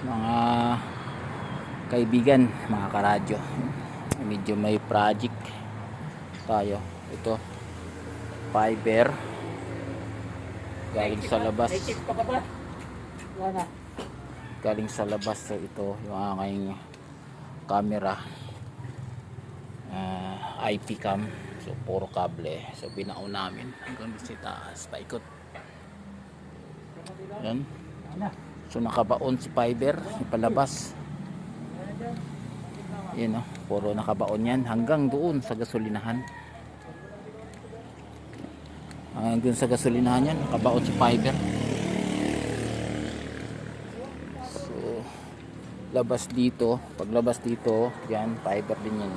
mga kaibigan, mga karadyo. Medyo may project tayo. Ito, fiber galing sa labas. Galing sa labas. So ito yung aking camera, IP cam. So puro kable. So binao namin hanggang sa taas, paikot. Yan. So nakabaon si fiber ipalabas. Yan, puro nakabaon yan hanggang doon sa gasolinahan. Hanggang sa gasolinahan yan, nakabaon si fiber. So labas dito, paglabas dito, yan fiber din yan.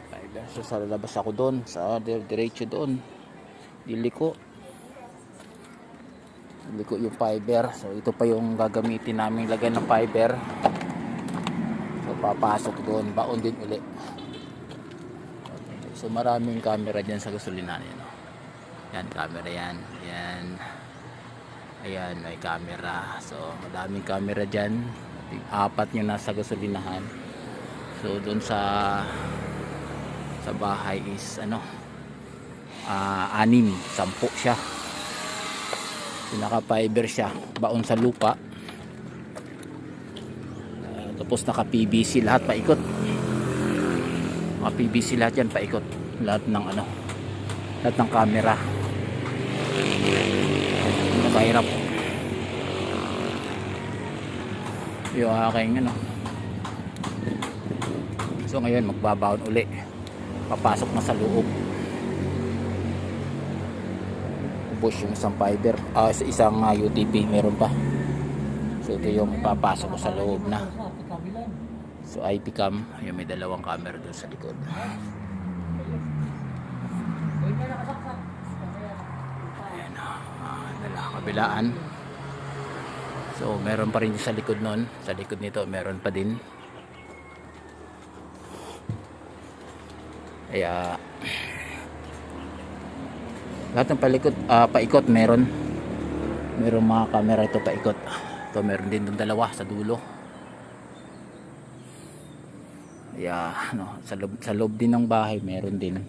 Fiber. So sa labas ako doon, sa diretso doon. Diliko yung fiber. So ito pa yung gagamitin namin lagyan ng fiber. So papasok doon, baon din uli. Okay. So maraming camera dyan sa gasolinahan yan. Yan camera yan. Yan. Ayan, may camera. So madaming camera dyan. 4 yung nasa gasolinahan. So doon sa bahay is 6, 10 siya. Naka fiber siya, baon sa lupa. Tapos naka PVC lahat paikot. Naka PVC lahat yan paikot. Lahat ng lahat ng camera. Nakahirap. Yung aking So ngayon magbabaon uli. Papasok na sa loob. Push yung isang fiber, sa isang UTP meron pa. So ito yung ipapasok ko sa loob na. So IP cam, yung may dalawang camera doon sa likod. Ayan, kabilaan. So meron pa rin sa likod nun. Sa likod nito meron pa din. Kaya lahat ng paikot meron mga camera ito paikot. Ito meron din doon dalawa sa dulo. Sa loob din ng bahay meron din.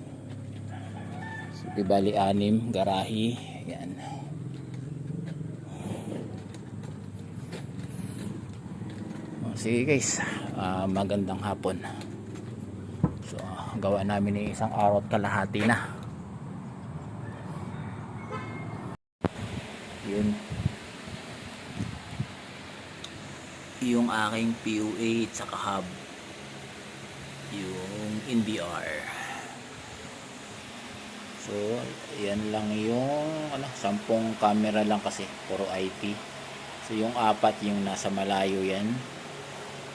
So di bali 6 garahe. Yan. Sige guys, magandang hapon. So gawa namin ni isang araw at kalahati na. Yun yung aking POA at saka hub, yung NBR. So yan lang yung 10 camera lang kasi puro IP. So yung 4 yung nasa malayo, yan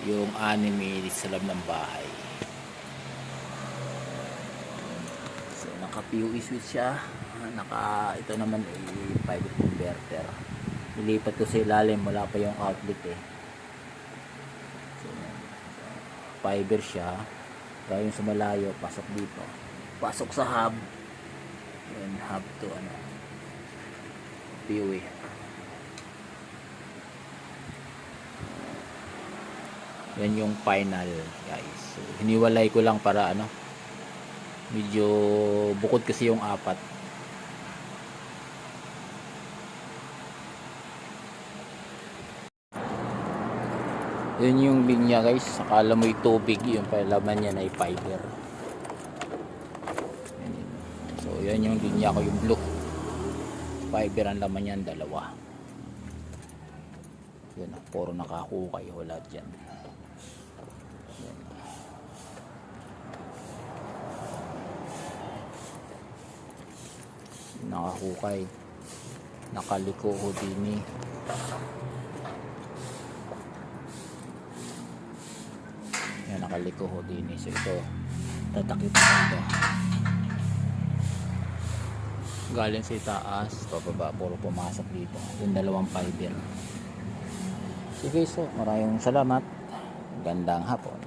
yung 6 sa loob ng bahay. So naka POE switch siya, ito naman ay fiber converter. Nilipat ko sa ilalim, wala pa yung outlet So fiber siya, kaya yung sa malayo pasok dito, pasok sa hub. Yan, hub to POE. Yan yung final guys. So hiniwalay ko lang para medyo bukod kasi yung 4. Yun yung linya guys. Akala mo yung tubig, yung palaman niya na fiber. So yan yung linya ko, yung blue. Fiber ang laman niyan, 2. Yan, puro nakahukay, wala dyan. Yan. Nakahukay, nakaliko ho din yan, nakaliko ho din. So ito tatakip ito galing sa itaas pababa, puro pumasok dito yung 2 fiber. Sige, so maraming salamat, gandang hapon.